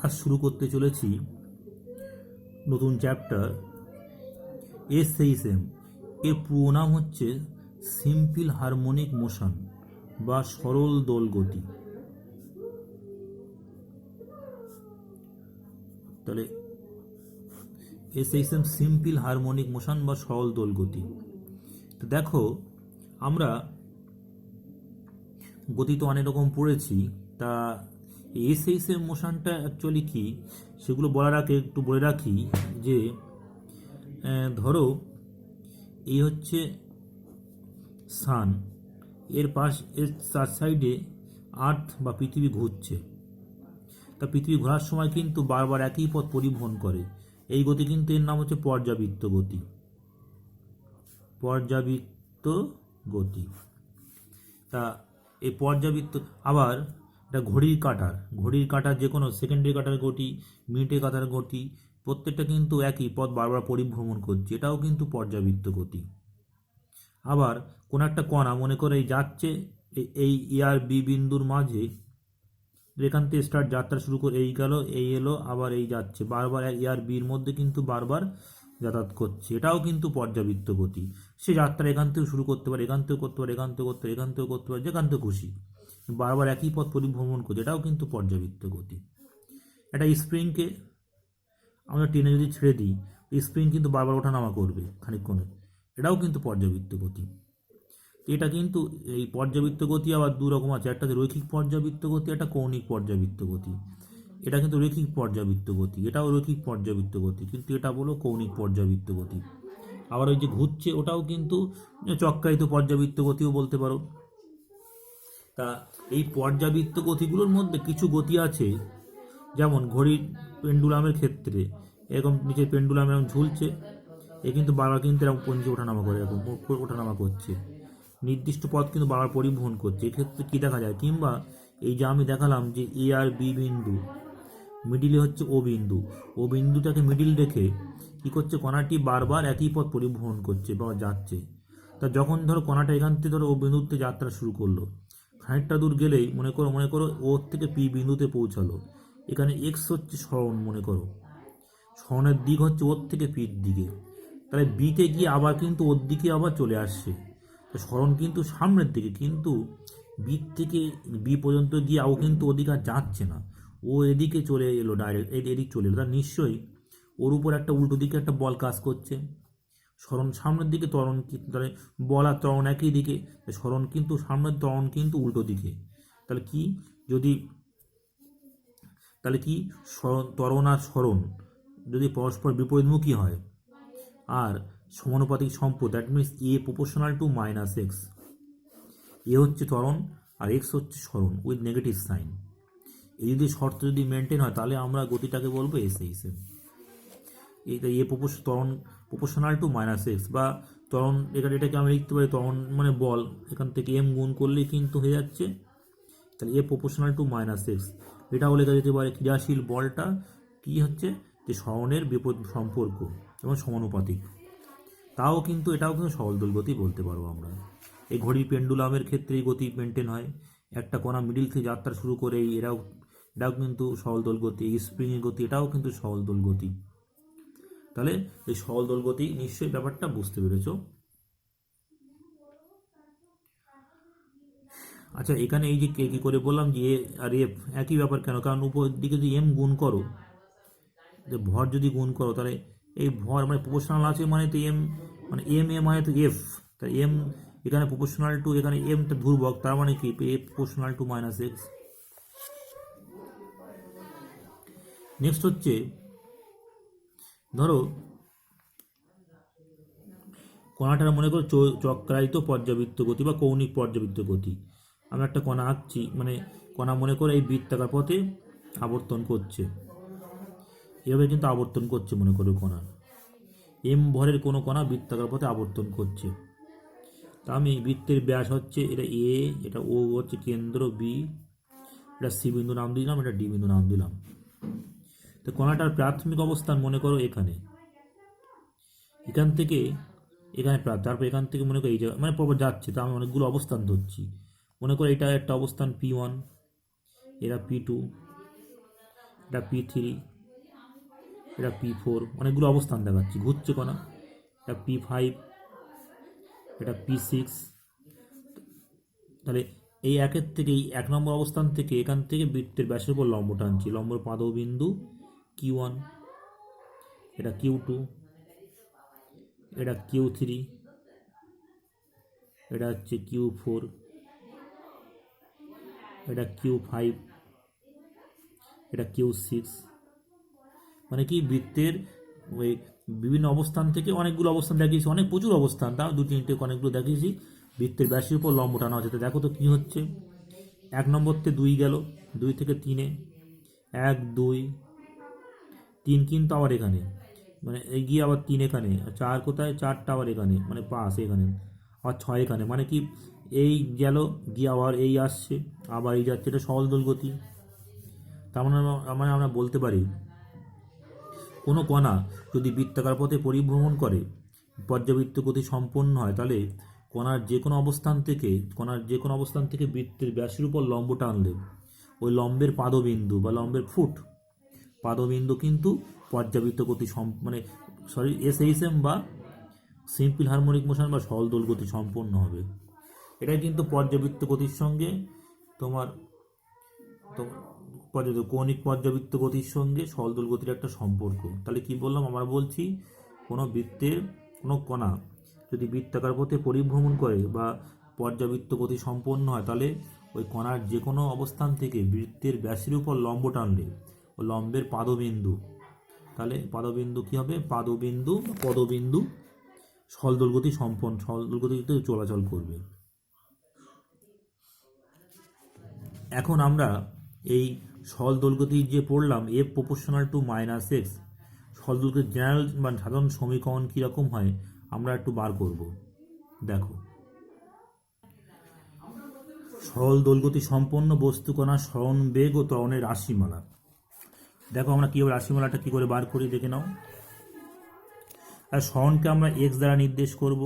আজ শুরু করতে চলেছি নতুন চ্যাপ্টার এসএইচএম। এর পুরো নাম হচ্ছে সিম্পল হারমোনিক মোশন বা সরল দোল গতি। তাহলে এসএইচএম সিম্পল হারমোনিক মোশন বা সরল দোল গতি। তো দেখো, আমরা গতি তো অনেক রকম পড়েছি, তা এসএইচএম মোশনটা অ্যাকচুয়ালি কি সেগুলো বলার আগে একটু বলে রাখি যে ধরো এই হচ্ছে সান, এর চার সাইডে আর্থ বা পৃথিবী ঘুরছে। তা পৃথিবী ঘোরার সময় কিন্তু বারবার একই পথ পরিবহন করে। এই গতি কিন্তু এর নাম হচ্ছে পর্যাবৃত্ত গতি। পর্যাবৃত্ত গতি। তা এই পর্যাবৃত্ত আবার এটা ঘড়ির কাঁটার যে কোনো সেকেন্ডের কাঁটার গতি, মিনিটের কাঁটার গতি, প্রত্যেকটা কিন্তু একই পথ বারবার পরিভ্রমণ করছে, এটাও কিন্তু পর্যাবৃত্ত গতি। আবার কোন একটা কণা মনে করে এই যাচ্ছে এই আর বি বিন্দুর মাঝে, যেখান থেকে স্টার্ট যাত্রা শুরু করে এই গেল এই এলো আবার এই যাচ্ছে, বারবার এ আর বির মধ্যে কিন্তু বারবার যাতায়াত করছে, এটাও কিন্তু পর্যাবৃত্ত গতি। সে যাত্রা এখান থেকে শুরু করতে পারে, এখান থেকে করতে পারে, এখান থেকে করতে পারে, এখান থেকে করতে পারে, যেখান থেকে খুশি, বারবার একই পথ পরিভ্রমণ করছে, এটাও কিন্তু পর্যাবৃত্ত গতি। একটা স্প্রিংকে আমরা টেনে যদি ছেড়ে দিই, স্প্রিং কিন্তু বারবার ওঠানামা করবে খানিকক্ষণে, এটাও কিন্তু পর্যাবৃত্ত গতি। এটা কিন্তু এই পর্যাবৃত্ত গতি আবার দু রকম আছে, একটা রৈখিক পর্যাবৃত্ত গতি, একটা কৌণিক পর্যাবৃত্ত গতি। এটা কিন্তু রৈখিক পর্যাবৃত্ত গতি, এটাও রৈখিক পর্যাবৃত্ত গতি, কিন্তু এটা বলো কৌণিক পর্যাবৃত্ত গতি। আবার ওই যে ঘুরছে ওটাও কিন্তু চক্রায়িত পর্যাবৃত্ত গতিও বলতে পারো। তা এই পর্যাবৃত্ত গতিগুলোর মধ্যে কিছু গতি আছে, যেমন ঘড়ির পেন্ডুলামের ক্ষেত্রে এরকম নিচে পেন্ডুলাম এরকম ঝুলছে, এ কিন্তু বারবার কিন্তু এরকম পঞ্চে ওঠানামা করে, এরকম ওঠানামা করছে, নির্দিষ্ট পথ কিন্তু বারবার পরিবহন করছে। এক্ষেত্রে কী দেখা যায়, কিংবা এই যে আমি দেখালাম যে এ আর বি বিন্দু, মিডিলে হচ্ছে ও বিন্দু, ও বিন্দুটাকে মিডিল রেখে কী করছে, কণাটি বারবার একই পথ পরিবহন করছে বা যাচ্ছে। তা যখন ধরো কণাটা এখান থেকে ধরো ও বিন্দুতে যাত্রা শুরু করলো, খানিকটা দূর গেলেই মনে করো ওর থেকে পি বিন্দুতে পৌঁছালো, এখানে এক্স হচ্ছে সরণ, মনে করো সরণের দিক হচ্ছে ওর থেকে পির দিকে, তাহলে বিতে গিয়ে আবার কিন্তু ওর দিকে আবার চলে আসছে, তো সরণ কিন্তু সামনের দিকে, কিন্তু বি থেকে বি পর্যন্ত গিয়ে ও কিন্তু ওদিকে আর যাচ্ছে না, ও এদিকে চলে এলো ডাইরেক্ট, এদিক চলে এলো, তার নিশ্চয়ই ওর উপর একটা উল্টো দিকে একটা বল কাজ করছে। সরণ সামনের দিকে, ত্বরণ তাহলে বল আর ত্বরণ একই দিকে, সরণ কিন্তু সামনের, ত্বরণ কিন্তু উল্টো দিকে। তাহলে কি যদি তাহলে কি ত্বরণ আর সরণ যদি পরস্পর বিপরীতমুখী হয় আর সমানুপাতিক সম্পদ, that means a proportional to minus x, a হচ্ছে ত্বরণ আর এক্স হচ্ছে সরণ উইথ নেগেটিভ সাইন, এই যদি শর্ত যদি মেনটেন হয় তাহলে আমরা গতিটাকে বলবো এসএইচএম। এইটা এ ত্বরণ প্রপোর্শনাল টু মাইনাস এক্স, বা ত্বরণ এটাকে আমি লিখতে পারি ত্বরণ মানে বল, এখান থেকে এম গুণ করলেই কিন্তু হয়ে যাচ্ছে, তাহলে এ প্রপোর্শনাল টু মাইনাস এক্স। এটাও লেখা যেতে পারে ক্রিয়াশীল বলটা কি হচ্ছে, যে সরণের বিপরীত সম্পর্ক এবং সমানুপাতিক। এটাও কিন্তু সরল দোল গতি বলতে পারবো আমরা। এই ঘড়ির পেন্ডুলামের ক্ষেত্রে এই গতি মেনটেন হয়, একটা কণা মিডিল থেকে যাত্রা শুরু করে এটাও কিন্তু সরল দোল গতি। এই স্প্রিংয়ের গতি এটাও কিন্তু সরল দোল গতি। তাহলে এই সরল দোল গতি নিশ্চয়ই ব্যাপারটা বুঝতে পেরেছ। আচ্ছা, এখানে এই যে কি করে বললাম যে এ আর এফ একই ব্যাপার কেন, কারণ উপর দিকে যদি এম গুণ করো, যে ভর যদি গুণ করো, তাহলে এই ভর মানে প্রপোর্শনাল আছে মানে তো এম, মানে এম এ মানে তো এফ, তাই এম এখানে প্রপোর্শনাল টু, এখানে এমটা ধ্রুবক, তার মানে কি F proportional to minus x. Next হচ্ছে ধরো কণাটার মনে করো চক্রায়িত পর্যাবৃত্ত গতি বা কৌণিক পর্যাবৃত্ত গতি। আমি একটা কণা আঁকছি, মানে কণা মনে করো এই বৃত্তাকার পথে আবর্তন করছে, এভাবে কিন্তু আবর্তন করছে, মনে করো কণা এম ভরের কোনো কণা বৃত্তাকার পথে আবর্তন করছে। তা আমি বৃত্তের ব্যাস হচ্ছে এটা এ, এটা ও হচ্ছে কেন্দ্র বি, এটা সি বিন্দু নাম দিলাম, এটা ডি বিন্দু নাম দিলাম। তো কণাটার প্রাথমিক অবস্থান মনে করো এখানে, এখান থেকে এখানে তারপর এখান থেকে মনে করো এই জায়গা মানে পরপর যাচ্ছে, তো আমি অনেকগুলো অবস্থান ধরছি, মনে করো এটা একটা অবস্থান P1, এরা P2, এটা P3, এটা P4, অনেকগুলো অবস্থান দেখাচ্ছি, ঘুরছে কণা। এটা P5, এটা P6। তাহলে এই একের থেকে, এই 1 নম্বর অবস্থান থেকে, এখান থেকে বৃত্তের ব্যাসের উপর লম্ব টানছি, লম্বর পাদবিন্দু Q1, এটা Q2, এটা Q3, এটা হচ্ছে Q4, এটা Q5, এটা Q6। মানে কি বৃত্তের ওই বিভিন্ন অবস্থান থেকে অনেকগুলো অবস্থান দেখিয়েছি, প্রচুর অবস্থান, তাও 2-3টে অনেকগুলো দেখিয়েছি, বৃত্তের ব্যাসের উপর লম্ব টানা হচ্ছে। দেখো তো কী হচ্ছে। 1 নম্বর থেকে 2 গেল, 2 থেকে 3-এ 1 2 3, কিন্তু আবার এখানে মানে এই গিয়ে আবার 3 এখানে, 4 কোথায়, 4টা আবার এখানে, মানে 5 এখানে, আবার 6 এখানে, মানে কি এই গেল গিয়ে আবার এই আসছে, আবার এই যাচ্ছে, এটা সরল দোল গতি। তার মানে আমরা বলতে পারি কোনো কণা যদি বৃত্তাকার পথে পরিভ্রমণ করে, পর্যাবৃত্ত গতি সম্পন্ন হয়, তাহলে কণার যে কোনো অবস্থান থেকে বৃত্তের ব্যাসের উপর লম্ব টানলে ওই লম্বের পাদবিন্দু বা লম্বের পাদবিন্দু কিন্তু পর্যাবৃত্ত গতি SHM বা সিম্পল হারমোনিক মোশন বা সরল দোল গতি সম্পন্ন হবে। এটাই কিন্তু পর্যাবৃত্ত গতির সঙ্গে তোমার কৌণিক পর্যাবৃত্ত গতির সঙ্গে সরল দোল গতির একটা সম্পর্ক। তাহলে কি বললাম, আমরা বলছি কোনো বৃত্তের কোনো কণা যদি বৃত্তাকার পথে পরিভ্রমণ করে বা পর্যাবৃত্ত গতি সম্পন্ন হয়, তাহলে ওই কণার যে কোনো অবস্থান থেকে বৃত্তের ব্যাসের উপর লম্ব টানলে ও লম্বের পাদবিন্দু, তাহলে পাদবিন্দু কি হবে, পদবিন্দু সরল দোল গতিতে চলাচল করবে। এখন আমরা এই সরল দোলগতি যে পড়লাম F প্রপোর্শনাল টু -x, সরল দোলগতির জেনারেল বা সাধারণ সমীকরণ কীরকম হয় আমরা একটু বার করব। দেখো, সরল দোলগতি সম্পন্ন বস্তু কণার সরণ বেগ ও ত্বরণের রাশিমালা। দেখো আমরা কীভাবে রাশিমালাটা কী করে বার করি দেখে নাও। আর সরণকে আমরা x দ্বারা নির্দেশ করব,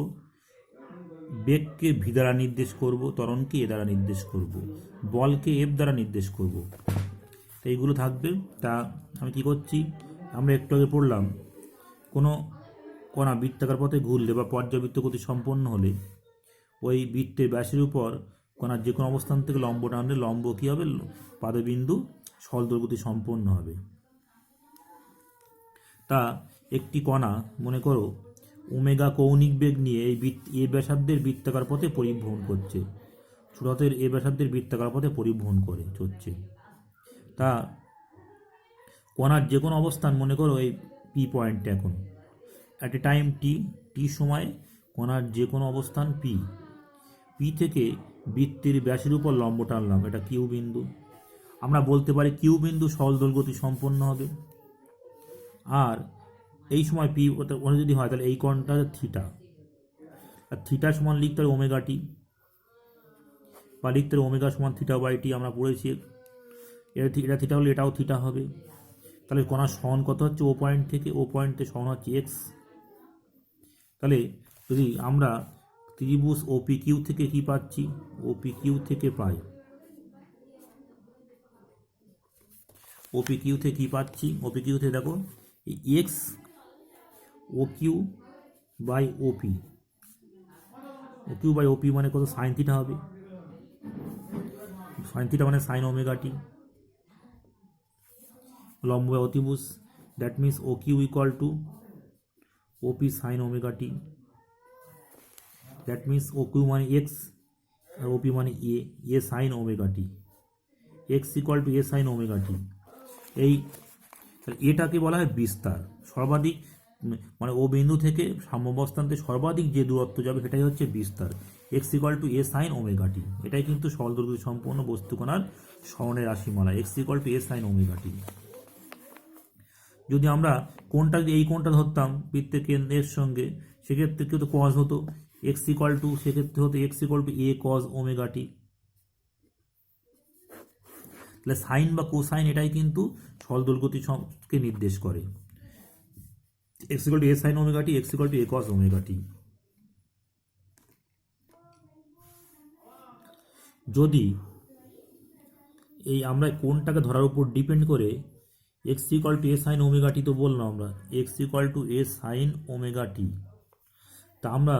বেগকে v দ্বারা নির্দেশ করব, ত্বরণকে a দ্বারা নির্দেশ করব, বলকে F দ্বারা নির্দেশ করব। তো এইগুলো থাকবে। তা আমি কি করছি, আমরা একটু আগে পড়লাম কোনো কণা বৃত্তাকার পথে ঘুরলে বা পর্যাবৃত্ত গতি সম্পন্ন হলে ওই বৃত্তের ব্যাসের উপর কণার যে কোনো অবস্থান থেকে লম্ব টানলে লম্ব কী হবে, পাদবিন্দু সরল দোল গতি সম্পন্ন হবে। তা একটি কণা মনে করো ওমেগা কৌণিক বেগ নিয়ে এই ব্যাসার্ধের বৃত্তাকার পথে পরিভ্রমণ করছে, ছোট হাতের এ ব্যাসার্ধের বৃত্তাকার পথে পরিভ্রমণ করছে। তা কণার যে কোনো অবস্থান মনে করো এই পি পয়েন্টে, এখন অ্যাট এ টাইম টি সময় কণার যে কোনো অবস্থান পি থেকে বৃত্তের ব্যাসের উপর লম্ব টানলাম, এটা কিউ বিন্দু। আমরা বলতে পারি কিউ বিন্দু সরল দোল গতি সম্পন্ন হবে। আর এই সময় পি যদি হয় তাহলে এই কোণটা থিটা, আর থিটা সমান লিখতে হবে ওমেগা টি, বা লিখতে হবে ওমেগা সমান থিটা বাই টি, আমরা পড়েছি। এটা থিটা হলে এটাও থিটা হবে। তাহলে কণার সরণ কত হচ্ছে, ও পয়েন্ট থেকে সরণ হচ্ছে এক্স। তাহলে যদি আমরা ত্রিভুজ ওপি কিউ থেকে কি পাচ্ছি, ওপি কিউ থেকে পাই, ওপি কিউ থেকে কি পাচ্ছি, ওপি কিউ থেকে দেখো x O Q by OP, O Q by OP মানে কত, সাইন থিটা হবে। সাইন থিটা মানে সাইন ওমেগা টি, লম্ব অতিভুজ, that means O Q equal to OP sine omega t, that means O Q মানে x আর OP মানে a sine omega t, x equal to a sine omega t. এই এটাকে বলা হয় বিস্তার। সর্বাধিক মানে ও বিন্দু থেকে সাম্যাবস্থানতে সর্বাধিক যে দূরত্ব যাবে সেটাই হচ্ছে বিস্তার, x equal to a sine omega t. এটাই কিন্তু সরল দোল গতি সম্পন্ন বস্তুকণার সরণের রাশিমালা, x equal to a sine omega t. যদি আমরা এই কোণটা ধরতাম বৃত্তের কেন্দ্রের সঙ্গে, সেক্ষেত্রে কিন্তু কজ হতো, এক্স ইকুয়াল টু, সেক্ষেত্রে হতো x equal to a cos omega t. তাহলে সাইন বা কোসাইন এটাই কিন্তু সরল দোল গতিকে নির্দেশ করে, x equal to a sine omega t, x equal to a cos omega t. যদি এই আমরা কোণটাকে ধরার উপর ডিপেন্ড করে x equal to a sine omega t তো বললাম আমরা, x equal to a sine omega t. তা আমরা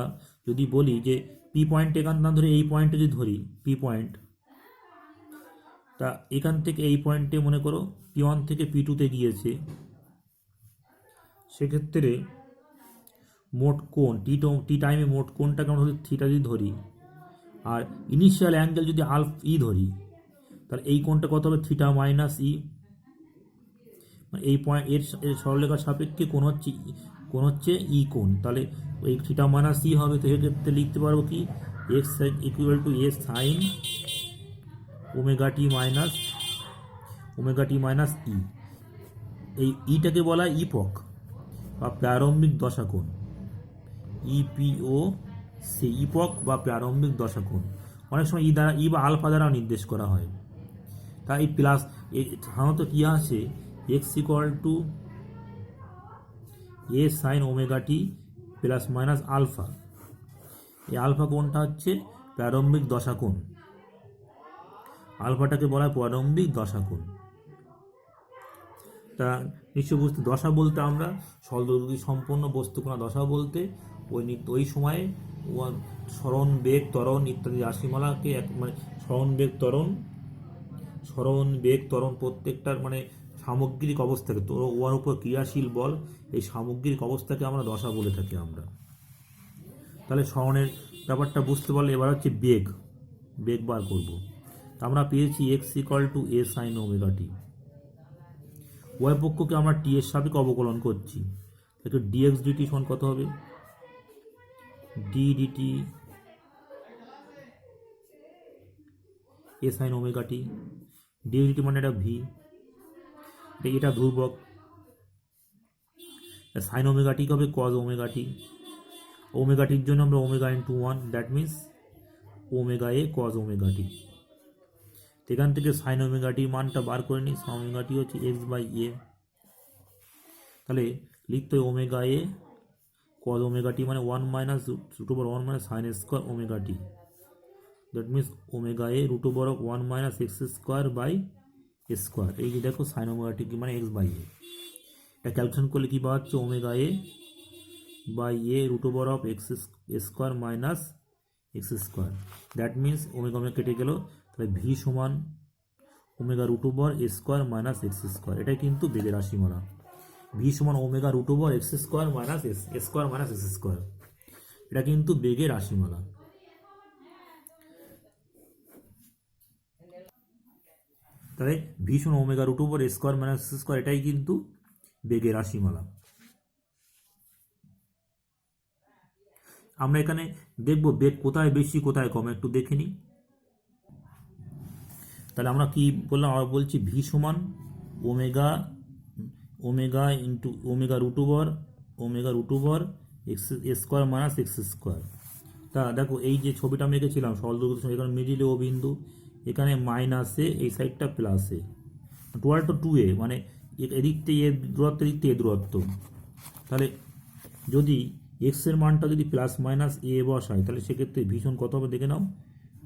যদি বলি যে পি পয়েন্ট এখান না ধরে এই পয়েন্টে যদি ধরি পি পয়েন্ট, তা এখান থেকে এই পয়েন্টে মনে করো পি ওয়ান থেকে পি টুতে গিয়েছে, সেক্ষেত্রে মোট কোণ টি টাইমে মোট কোণটাকে আমরা থিটা যদি ধরি, আর ইনিশিয়াল অ্যাঙ্গেল যদি ই ধরি, তাহলে এই কোণটা কত হবে থিটা মাইনাস ই। মানে এই পয়েন্ট এর সরলরেখার সাপেক্ষে কোণ হচ্ছে ই কোণ, তাহলে এই থিটা মাইনাস ই হবে। তো এক্ষেত্রে লিখতে পারবো কি x equal to a sine omega t minus e. এই ইটাকে বলা হয় ইপক বা প্রারম্ভিক দশাকোণ, ইপিও সি, ইপক বা প্রারম্ভিক দশাকোণ। অনেক সময় ই বা আলফা দ্বারা নির্দেশ করা হয়। তাই প্লাস সাধারণত কী আছে x equal to a sine omega t plus minus alpha. এই আলফা কোণটা হচ্ছে প্রারম্ভিক দশাকোণ, আলফাটাকে বলা হয় প্রারম্ভিক দশাকোণ। তা নিশ্চয় বুঝতে, দশা বলতে আমরা সরলদৈর্ঘ্য সম্পন্ন বস্তুকণা দশা বলতে ওই সময়ে সরণ বেগ ত্বরণ ইত্যাদি রাশিমালাকে মানে সরণ বেগ ত্বরণ প্রত্যেকটার মানে সামগ্রিক অবস্থাকে, তো ওর উপর ক্রিয়াশীল বল, এই সামগ্রিক অবস্থাকে আমরা দশা বলে থাকি আমরা। তাহলে সরণের ব্যাপারটা বুঝতে পারলে এবার হচ্ছে বেগ বার করব। তা আমরা পেয়েছি x equal to a sine omega t. উভয় পক্ষকে আমরা টি এর সাপেক্ষে অবকলন করছি, একটু ডিএক্স ডিটি সমান কত হবে ডি ডিটি এ সাইন ওমেগা টি। ডিএক্স মানে এটা ভি, এটা ধ্রুবক। সাইন ওমেগা টি হবে কজ ওমেগা টি, ওমেগা টির জন্য আমরা omega into 1, that means omega a cos omega t. এখান থেকে সাইন ওমেগা টির মানটা বার করে নিই, সাইন ওমেগা টি হচ্ছে এক্স বাই এ। তাহলে লিখতে হয় omega a cos omega t মানে 1 minus root over 1 minus sine square omega t, that means omega a root over 1 minus x square by square. এই যে দেখো সাইন ওমেগা টি মানে x by এ, এটা calculation করলে কী পাওয়া যাচ্ছে omega a by a root over of x square minus x square, that means omega কেটে গেল, তাহলে ভি সমান omega root over a square minus x square. এটাই কিন্তু বেগের রাশিমালা, ভি সমান omega root over x square minus x square, এটা কিন্তু বেগের রাশিমালা। তাহলে ভি সমান omega root over a square minus x square, এটাই কিন্তু বেগের রাশিমালা। আমরা এখানে দেখব বেগ কোথায় বেশি কোথায় কম, একটু দেখে নিই। তাহলে আমরা কি বললাম, আবার বলছি ভি সমান omega into omega root over x square minus x square. তা দেখো এই যে ছবিটা আমি এঁকেছিলাম সরলদৈর্ঘ্য, এখানে মিডিলে ও বিন্দু, এখানে মাইনাসে, এই সাইডটা প্লাসে, টোটাল তো 2a, মানে এদিক থেকে এ দূরত্ব, এদিক থেকে এ দূরত্ব। তাহলে যদি এক্সের মানটা যদি প্লাস মাইনাস এ বসায়, তাহলে সেক্ষেত্রে ভীষণ কত হবে দেখে নাও,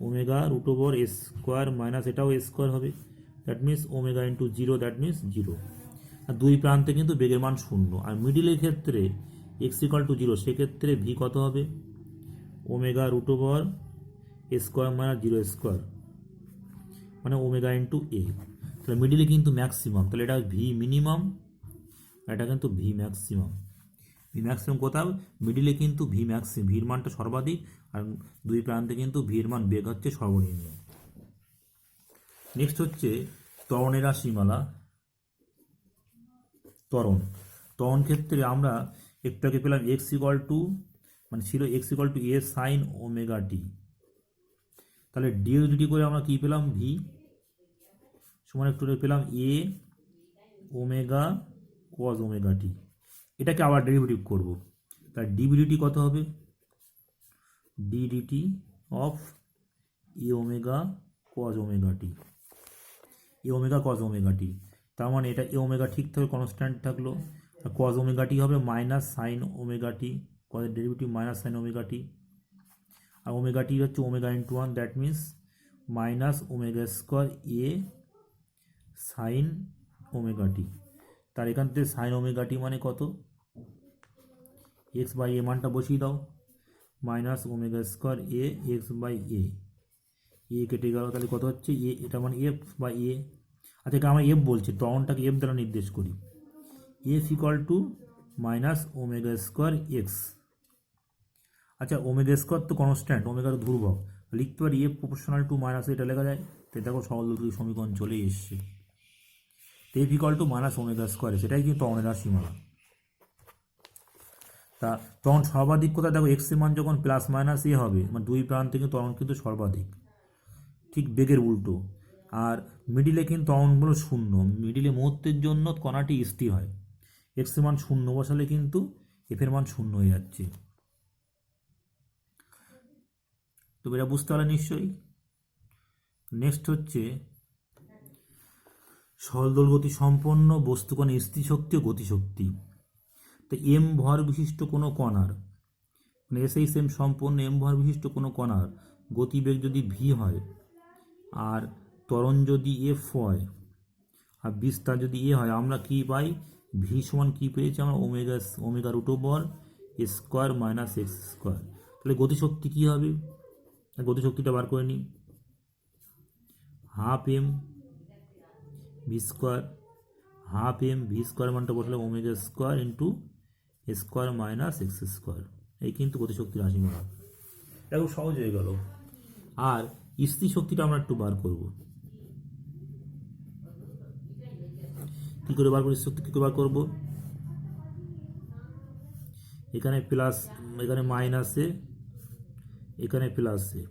omega root over a square minus এটাও এ স্কোয়ার হবে, that means omega into 0, that means 0। আর দুই প্রান্তে কিন্তু বেগের মান 0। আর মিডিলের ক্ষেত্রে এক্স ইকুয়াল টু 0, সেক্ষেত্রে ভি কত হবে omega root over a square minus 0 square, মানে ওমেগা ইন্টু এ। তাহলে মিডিলে কিন্তু ম্যাক্সিমাম, তাহলে এটা ভি মিনিমাম, এটা কিন্তু ভি ম্যাক্সিমাম। ভি ম্যাক্সিমাম কোথাও মিডিলে কিন্তু ভির মানটা সর্বাধিক, আর দুই প্রান্তে কিন্তু ভির মান বেগ হচ্ছে সর্বনিম্ন। নেক্সট হচ্ছে ত্বরণের রাশিমালা। ত্বরণ ক্ষেত্রে আমরা একটু আগে পেলাম এক্স ইকুয়াল টু, মানে ছিল x equal to a sine omega t. তাহলে ডিএক্স করে আমরা কি পেলাম ভি সমান একটু পেলাম a omega cos omega t. এটাকে আবার ডেরিভেটিভ করব, তার ডিভিডিটি কত হবে d dt of a omega cos omega t, a omega cos omega t. তার মানে এটা এ ওমেগা ঠিক থাকবে, কনস্ট্যান্ট থাকলো, আর কজ ওমেগা টি হবে মাইনাস সাইন ওমেগা টি, কজের derivative minus sine omega t, আর ওমেগা টি হচ্ছে omega into 1, that means minus omega square a sine omega t. তার এখান থেকে সাইন ওমেগা টি মানে কত, এক্স বাই এ মানটা বসিয়ে দাও, minus omega square a x by a, a কেটে গেল, তাহলে কত হচ্ছে এ, এটা মানে এফ বাই এ। আচ্ছা এটা আমরা এফ বলছি, ত্বরণটাকে এফ দ্বারা নির্দেশ করি, F equal to minus omega square x. আচ্ছা ওমেগা স্কোয়ার তো কনস্ট্যান্ট, ওমেগার ধ্রুবক, লিখতে পারি এফ প্রপোর্শনাল টু মাইনাস, এটা লেখা যায়। তো দেখো সরলরৈখিক সমীকরণ চলেই এসছে। তো F equal to minus omega square, সেটাই কিন্তু ত্বরণের রাশিমালা। তা ত্বরণ সর্বাধিক কোথায়, দেখো এক্সের মান যখন প্লাস মাইনাস এ হবে, মানে দুই প্রান্তে কিন্তু ত্বরণ কিন্তু সর্বাধিক, ঠিক বেগের উল্টো। আর মিডিলে কিন্তু ত্বরণগুলো শূন্য, মিডিলে মুহূর্তের জন্য কণাটি স্থির হয়, এক্সের মান শূন্য বসালে কিন্তু এফের মান শূন্য হয়ে যাচ্ছে। তো এটা বুঝতে পারলে নিশ্চয়ই। নেক্সট হচ্ছে সরলদোল গতি সম্পন্ন বস্তুকণে স্থিতিশক্তি ও গতিশক্তি। তো এম ভর বিশিষ্ট কোনো কণার, মানে এসএইচএম সম্পন্ন এম ভর বিশিষ্ট কোনো কণার গতিবেগ যদি ভি হয়, আর ত্বরণ যদি এফ হয়, আর বিস্তার যদি এ হয়, আমরা কি পাই, ভি সমান কি পেয়েছি আমরা, omega root over square minus x square. তাহলে গতিশক্তি কি হবে, গতিশক্তিটা বার করে নিই, half m v square, half m v square মানটা বসলে omega square into square minus x square, এই কিন্তু গতিশক্তির রাশিমালা। এটা খুব সহজ হয়ে গেল। আর স্থিতিশক্তিটা আমরা একটু বার করব, কী করে বার করি, শক্তি কী করে বার করবো, এখানে প্লাস, এখানে মাইনাসে, এখানে প্লাসে,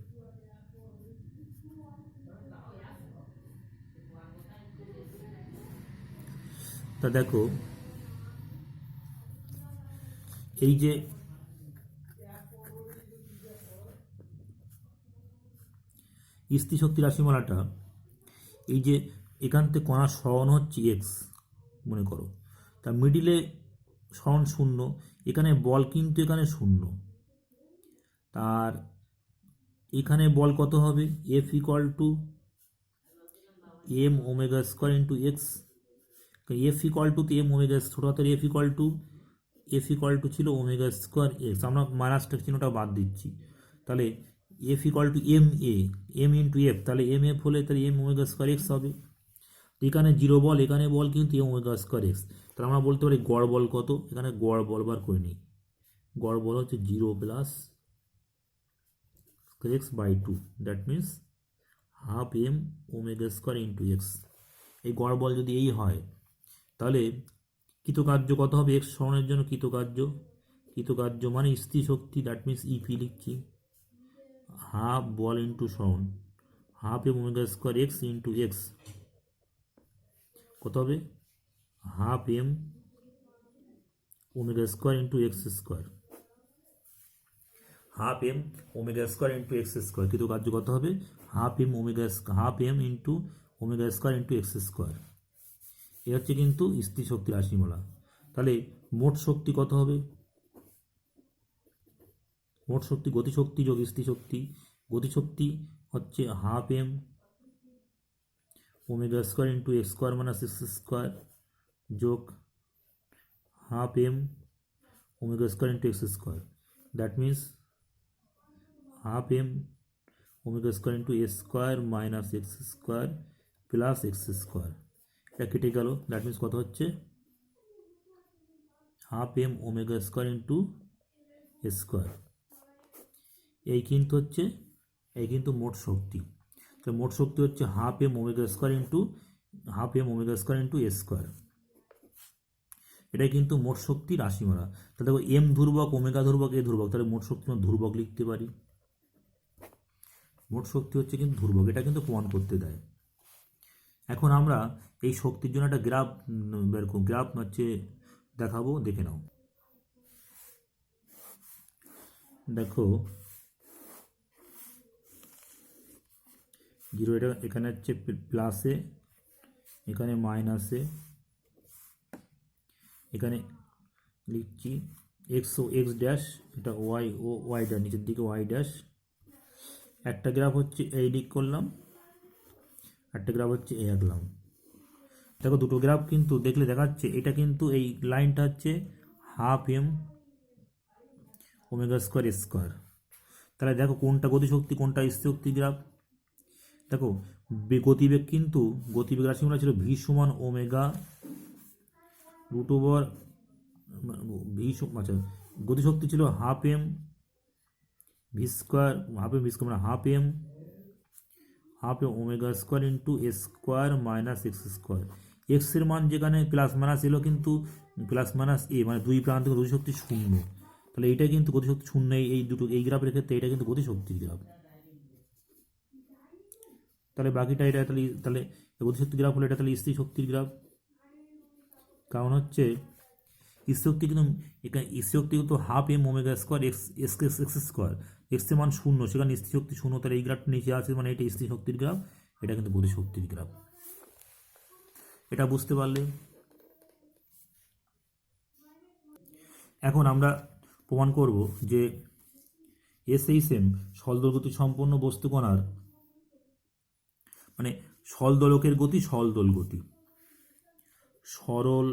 তা দেখো এই যে স্থিতিশক্তি রাশিমালাটা, এই যে এখান থেকে কণার সরণ হচ্ছে এক্স মনে করো, তা মিডিলে সরণ শূন্য, এখানে বল কিন্তু এখানে শূন্য, তার এখানে বল কত হবে, f equal to m omega square into x, f equal to m omega, ছোটো হাতের এফ ইকুয়াল টু ছিল ওমেগা স্কোয়ার এক্স, আমরা মাইনাসটা চিহ্নটা বাদ দিচ্ছি, তাহলে f equal to m a, m into f, তাহলে এম এফ হলে তাহলে এম ওমেগা স্কোয়ার এক্স হবে। এখানে জিরো বল, এখানে বল কিন্তু এম ওমেগা স্কোয়ার এক্স, তাহলে আমরা বলতে পারি গড় বল কত, এখানে গড় বল বার করে নিই, গড় বল হচ্ছে 0 plus x by 2, that means half m omega square into x. এই গড় বল যদি এই হয়, তাহলে কৃতকার্য কত হবে, এক্স সরণের জন্য কৃতকার্য মানে স্থির শক্তি, দ্যাট মিনস ইপি লিখছি, হাফ বল ইন্টু সরণ, half m omega square x into x কত হবে, half m omega square into x square, half m omega square into x square, কৃতকার্য কত হবে, half m into omega square into x square. এ হচ্ছে কিন্তু স্থির শক্তি রাশিমালা। তাহলে মোট শক্তি কত হবে, মোট শক্তি গতিশক্তি যোগ স্থির শক্তি, গতিশক্তি হচ্ছে half m omega square into x square minus x square যোগ half m omega square into x square, that means half m omega square into a square minus x square plus x square, এটা কেটে গেল, that means কত হচ্ছে, half m omega square into a square, এই কিন্তু মোট শক্তি। তো মোট শক্তি হচ্ছে half m omega square into a square, এটাই কিন্তু মোট শক্তি রাশিমালা। তাহলে দেখো এম ধ্রুবক, ওমেগা ধ্রুবক, এ ধ্রুবক, তাহলে মোট শক্তি আমরা ধ্রুবক লিখতে পারি, মোট শক্তি হচ্ছে কিন্তু ধ্রুবক, এটা কিন্তু প্রমাণ করতে দেয়। এখন আমরা এই শক্তির জন্য একটা গ্রাফ বের করব, গ্রাফ হচ্ছে দেখাবো, দেখে নাও। দেখো 0, এটা এখানে হচ্ছে প্লাসে, এখানে মাইনাসে, এখানে লিখছি এক্স ও এক্স ড্যাশ, এটা ওয়াই ও ওয়াই ড্যাশ, নিচের দিকে ওয়াই ড্যাশ। একটা গ্রাফ হচ্ছে এই দিক করলাম, একটা গ্রাফ হচ্ছে এই আঁকলাম। দেখো দুটো গ্রাফ কিন্তু দেখলে দেখাচ্ছে এটা কিন্তু এই লাইনটা হচ্ছে half m omega square square. তাহলে দেখো কোনটা গতিশক্তি কোনটা স্থিতিশক্তির গ্রাফ। দেখো গতিবেগ কিন্তু গতিবেগ রাশিমালা ছিল ভি সমান ওমেগা রুট ওভার ভি, আচ্ছা গতিশক্তি ছিল half m v square, half m v square মানে half m omega square into a square minus x square. এক্সের মান যেখানে প্লাস মাইনাস এলো কিন্তু প্লাস মাইনাস এ মানে দুই প্রান্ত গতিশক্তি শূন্য, তাহলে এইটা কিন্তু গতিশক্তি শূন্য। এই দুটো এই গ্রাফের ক্ষেত্রে এটা কিন্তু গতিশক্তির গ্রাফ। তাহলে বাকিটা এটা তাহলে তাহলে গতিশক্তির গ্রাফ হলো এটা তাহলে স্থির শক্তির গ্রাফ। কারণ হচ্ছে স্থিরশক্তি কিন্তু এখানে স্থিরশক্তি কিন্তু half m omega square x x square, এক্সের মান শূন্য, সেখানে স্থিরশক্তি শূন্য, তাহলে এই গ্রাফটা নিচে আছে মানে এটা স্থির শক্তির গ্রাফ, এটা কিন্তু গতিশক্তির গ্রাফ। এটা বুঝতে পারলে এখন আমরা প্রমাণ করব যে এসএইচএম সলদলগতি সম্পন্ন বস্তু কণার মানে সলদোলকের গতি সলদোল গতি, সরল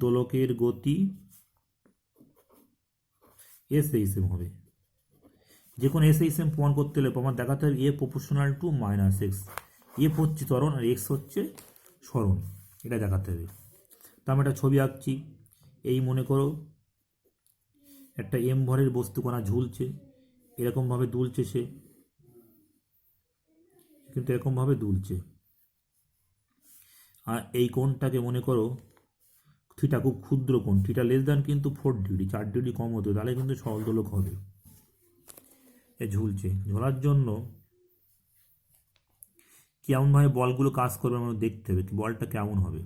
দোলকের গতি এসএইচএম হবে। যে কোনো এসএইচএম প্রমাণ করতে হলে প্রমাণ দেখাতে হবে a proportional to minus x, f হচ্ছে ত্বরণ আর এক্স হচ্ছে সরণ, এটা দেখাতে হবে। তো আমি একটা ছবি আঁকছি। এই মনে করো একটা এম ভরের বস্তু কণা ঝুলছে, এরকমভাবে দুলছে, সে কিন্তু এরকমভাবে দুলছে, আর এই কোণটাকে মনে করো থিটা, খুব ক্ষুদ্র কোণ, থিটা লেস দ্যান কিন্তু 4 ডিগ্রি, 4 ডিগ্রি কম হতে, তাহলে কিন্তু সলদোলক হবে। এ ঝুলছে, ঝোলার জন্য কেমনভাবে বলগুলো কাজ করবে আমরা দেখতে হবে, বলটা কেমন হবে।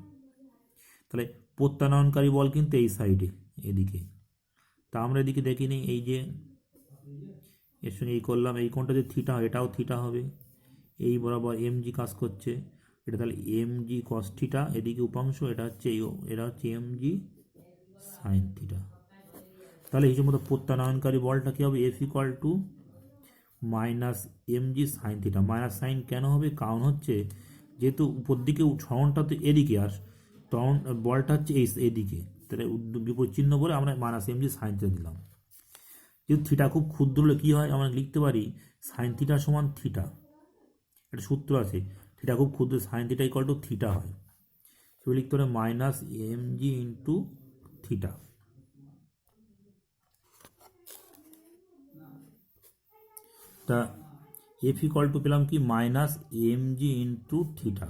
তাহলে প্রত্যানয়নকারী বল কিন্তু এই সাইডে এদিকে, তা আমরা এদিকে দেখিনি, এই যে এর সঙ্গে এই করলাম, এই কোণটা যে থিটা এটাও থিটা হবে, এই বরাবর এম জি কাজ করছে, এটা তাহলে এম জি কস থিটা, এদিকে উপাংশ এটা হচ্ছে এটা হচ্ছে এম জি সাইন থিটা। তাহলে হিসেব মতো প্রত্যানয়নকারী বলটা কী হবে, f equal to minus m g sine theta. Minus sine কেন হবে, কারণ হচ্ছে যেহেতু উপর দিকে সরণটা তো এদিকে আর তখন বলটা হচ্ছে এই এদিকে, তাহলে বিপরীত চিহ্ন বলে আমরা minus m g sine theta দিলাম। যেহেতু থিটা খুব ক্ষুদ্র হলে কী হয়, আমরা লিখতে পারি সাইন থিটা সমান থিটা, একটা সূত্র আছে, থিটা খুব ক্ষুদ্র, sine theta equal to theta হয়, সেটা লিখতে পারে minus m g into theta. তা এফ ইকুয়াল টু পেলাম কি minus m g into theta.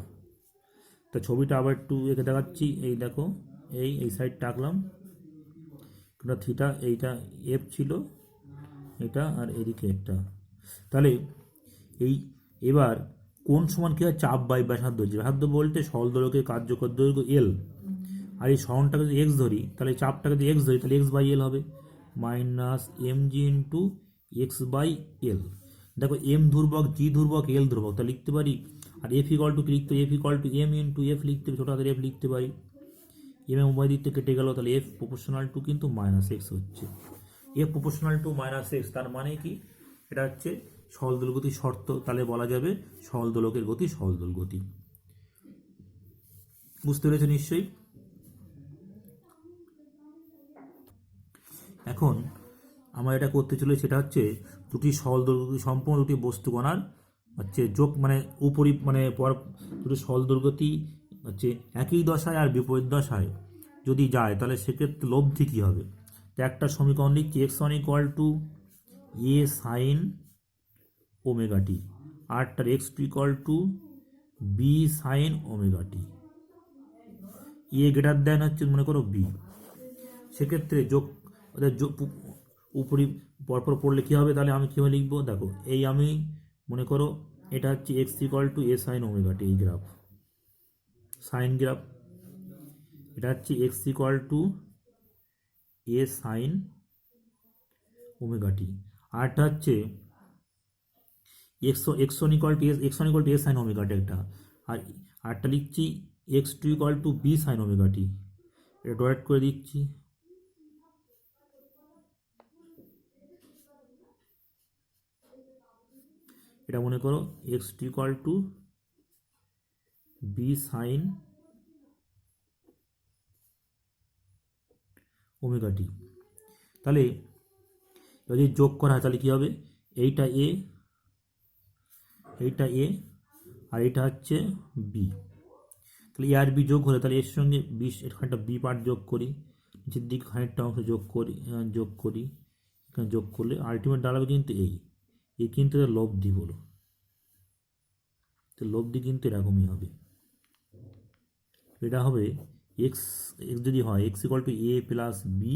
তা ছবিটা আবার একটু এঁকে দেখাচ্ছি, এই দেখো এই সাইডটা আঁকলাম, থিটা এইটা এফ ছিল এটা, আর এদিকে একটা। তাহলে এই এবার কোন সমান কী হয়, চাপ বাই ব্যাসার্ধ, যে ব্যাসার্ধ বলতে সলদোলকের কার্যকর দৈর্ঘ্য এল, আর এই সরণটাকে যদি এক্স ধরি, তাহলে চাপটাকে যদি এক্স ধরি তাহলে এক্স বাই এল হবে, minus m g into x by l. দেখো এম ধ্রুবক, জি ধ্রুবক, এল ধ্রুবক, তা লিখতে পারি, আর এফ ইকুয়াল টু লিখতে, f equal to m into f লিখতে, ছোটো হাতের এফ লিখতে পারি, এম এ উভয় দিক থেকে কেটে গেল, তাহলে এফ প্রপোর্শনাল টু কিন্তু মাইনাস এক্স হচ্ছে, F proportional to minus x, তার মানে কি এটা হচ্ছে সলদোল গতির শর্ত, তাহলে বলা যাবে সলদোলকের গতি সলদোল গতি। বুঝতে পেরেছো নিশ্চয়ই। এখন আমরা এটা করতে চলে, সেটা হচ্ছে দুটি সলদোল গতি সম্পূর্ণ দুটি বস্তু কণার হচ্ছে যোগ, মানে উপরি মানে পর দুটি সলদোল গতি হচ্ছে একই দশায় আর বিপরীত দশায় যদি যায়, তাহলে সেক্ষেত্রে লব্ধি কী হবে। তো একটা সমীকরণ লিখছি, x one equal to a sine omega t, আরটার x two equal to b sine omega t, a greater than হচ্ছে মনে করো বি, সেক্ষেত্রে যোগ ওদের উপরি পরপর পড়লে কী হবে, তাহলে আমি কীভাবে লিখবো, দেখো এই আমি মনে করো এটা হচ্ছে x equal to a sine omega t, এই গ্রাফ সাইন গ্রাফ, এটা হচ্ছে x equal to a sine omega t, আরটা হচ্ছে x one equal to a sine omega t একটা, আর আরটা লিখছি x two equal to b sine omega t, এটা ডট করে দিচ্ছি। এটা মনে করো x two equal to b sine omega t. তাহলে যদি যোগ করা হয় তাহলে কী হবে, এইটা এ, এইটা এ, আর এটা হচ্ছে বি। তাহলে এ আর বি যোগ হলে তাহলে এর সঙ্গে বি খানিকটা বি পার্ট যোগ করি, নিচের দিকে খানিকটা অংশ যোগ করি, এখানে যোগ করলে আলটিমেট দাঁড়াবে কিন্তু এই কিন্তু লব্ধি বলো, তো লব্ধি কিন্তু এরকমই হবে। এটা হবে এক্স যদি হয় x equal to a plus b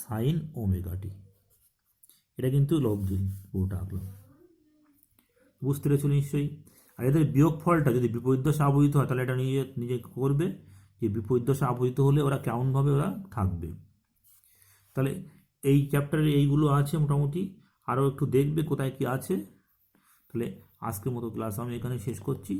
sine omega t. এটা কিন্তু লব্ধি পুরোটা আঁকলাম, বুঝতে পেরেছিল নিশ্চয়ই। আর এদের বিয়োগফলটা যদি বিপরীত দশা আবহিত হয় তাহলে এটা নিজে করবে যে বিপরীত দশা আবহিত হলে ওরা কেমনভাবে ওরা থাকবে। তাহলে এই চ্যাপ্টারে এইগুলো আছে মোটামুটি, আরও একটু দেখবে কোথায় কি আছে। তাহলে আজকের মতো ক্লাস আমি এখানে শেষ করছি।